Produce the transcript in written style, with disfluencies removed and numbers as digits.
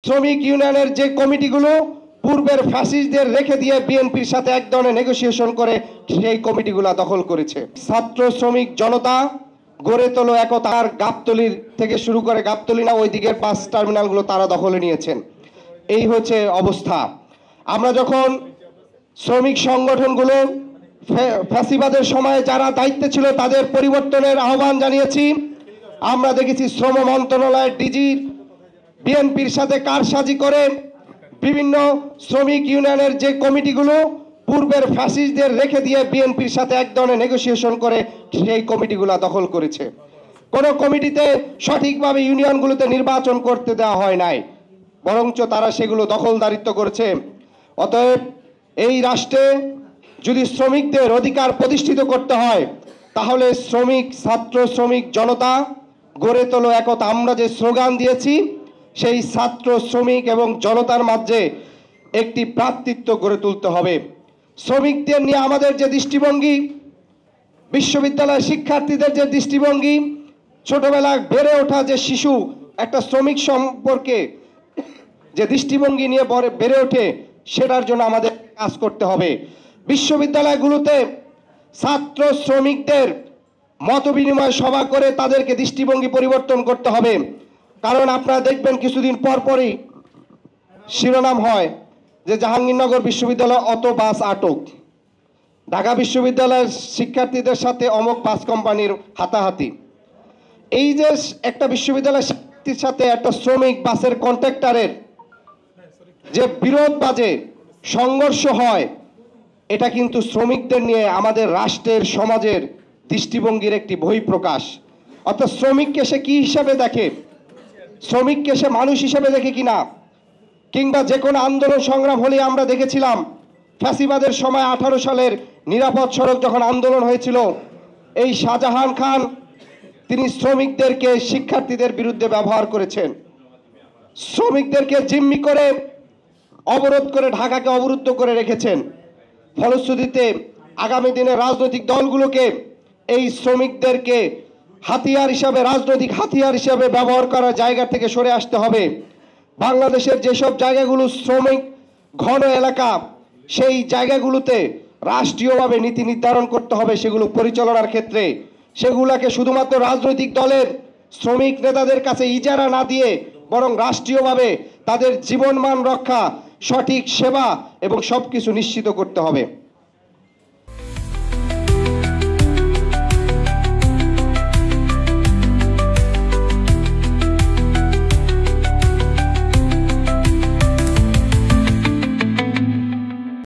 শ্রমিক ইউনিয়নের যে কমিটিগুলো পূর্বের ফ্যাসিস্টদের রেখে দিয়ে বিএনপির সাথে এক ধরনের নেগোসিয়েশন করে সেই কমিটিগুলো দখল করেছে। ছাত্র শ্রমিক জনতা গড়ে তোলো একতার গাবতলীর থেকে শুরু করে গাবতলী না ওই দিকের বাস টার্মিনালগুলো তারা দখলে নিয়েছেন। এই হচ্ছে অবস্থা। আমরা যখন শ্রমিক সংগঠনগুলো ফ্যাসিবাদের সময় যারা দায়িত্বে ছিল তাদের পরিবর্তনের আহ্বান জানিয়েছি। আমরা দেখেছি শ্রম মন্ত্রণালয়ের ডিজির বিএনপির সাথে কারসাজি করে বিভিন্ন শ্রমিক ইউনিয়নের যে কমিটিগুলো পূর্বের ফ্যাসিস্টদের রেখে দিয়ে বিএনপির সাথে এক ধরনের নেগোসিয়েশন করে সেই কমিটিগুলো দখল করেছে। কোনো কমিটিতে সঠিকভাবে ইউনিয়নগুলোতে নির্বাচন করতে দেওয়া হয় নাই, বরঞ্চ তারা সেগুলো দখলদারিত্ব করেছে। অতএব এই রাষ্ট্রে যদি শ্রমিকদের অধিকার প্রতিষ্ঠিত করতে হয় তাহলে ছাত্র শ্রমিক জনতা গড়ে তোলো একতা, আমরা যে স্লোগান দিয়েছি সেই ছাত্র শ্রমিক এবং জনতার মাঝে একটি ভ্রাতৃত্ব গড়ে তুলতে হবে। শ্রমিকদের নিয়ে আমাদের যে দৃষ্টিভঙ্গি, বিশ্ববিদ্যালয়ের শিক্ষার্থীদের যে দৃষ্টিভঙ্গি, ছোটবেলায় বেড়ে ওঠা যে শিশু একটা শ্রমিক সম্পর্কে যে দৃষ্টিভঙ্গি নিয়ে বেড়ে ওঠে, সেটার জন্য আমাদের কাজ করতে হবে। বিশ্ববিদ্যালয়গুলোতে ছাত্র শ্রমিকদের মতবিনিময় সভা করে তাদেরকে দৃষ্টিভঙ্গি পরিবর্তন করতে হবে। কারণ আপনারা দেখবেন কিছুদিন পর পরই শিরোনাম হয় যে জাহাঙ্গীরনগর বিশ্ববিদ্যালয় অত বাস আটক, ঢাকা বিশ্ববিদ্যালয়ের শিক্ষার্থীদের সাথে অমুক বাস কোম্পানির হাতাহাতি। এই যে একটা বিশ্ববিদ্যালয়ের শিক্ষার্থীর সাথে একটা শ্রমিক বাসের কন্ট্রাক্টরের যে বিরোধ বাজে সংঘর্ষ হয়, এটা কিন্তু শ্রমিকদের নিয়ে আমাদের রাষ্ট্রের সমাজের দৃষ্টিভঙ্গির একটি বহিঃপ্রকাশ। অর্থাৎ শ্রমিককে সে কি হিসাবে দেখে, শ্রমিককে সে মানুষ হিসেবে দেখে কিনা। কিংবা যে কোনো আন্দোলন সংগ্রাম হলে আমরা দেখেছিলাম ফ্যাসিবাদের সময় 18 সালের নিরাপদ সড়ক যখন আন্দোলন হয়েছিল, এই শাহজাহান খান তিনি শ্রমিকদেরকে শিক্ষার্থীদের বিরুদ্ধে ব্যবহার করেছেন, শ্রমিকদেরকে জিম্মি করে অবরোধ করে ঢাকাকে অবরুদ্ধ করে রেখেছেন। ফলশ্রুতিতে আগামী দিনে রাজনৈতিক দলগুলোকে এই শ্রমিকদেরকে হাতিয়ার হিসাবে, রাজনৈতিক হাতিয়ার হিসাবে ব্যবহার করার জায়গা থেকে সরে আসতে হবে। বাংলাদেশের যেসব জায়গাগুলো শ্রমিক ঘন এলাকা, সেই জায়গাগুলোতে রাষ্ট্রীয়ভাবে নীতি নির্ধারণ করতে হবে। সেগুলো পরিচালনার ক্ষেত্রে সেগুলোকে শুধুমাত্র রাজনৈতিক দলের শ্রমিক নেতাদের কাছে ইজারা না দিয়ে বরং রাষ্ট্রীয়ভাবে তাদের জীবনমান রক্ষা, সঠিক সেবা এবং সবকিছু নিশ্চিত করতে হবে।